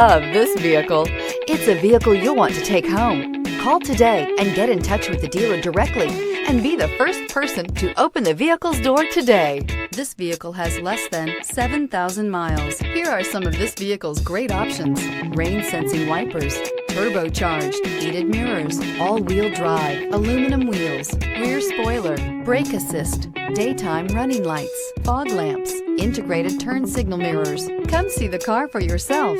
Love this vehicle. It's a vehicle you'll want to take home. Call today and get in touch with the dealer directly and be the first person to open the vehicle's door today. This vehicle has less than 7,000 miles. Here are some of this vehicle's great options: rain sensing wipers, turbocharged, heated mirrors, all-wheel drive, aluminum wheels, rear spoiler, brake assist, daytime running lights, fog lamps, integrated turn signal mirrors. Come see the car for yourself.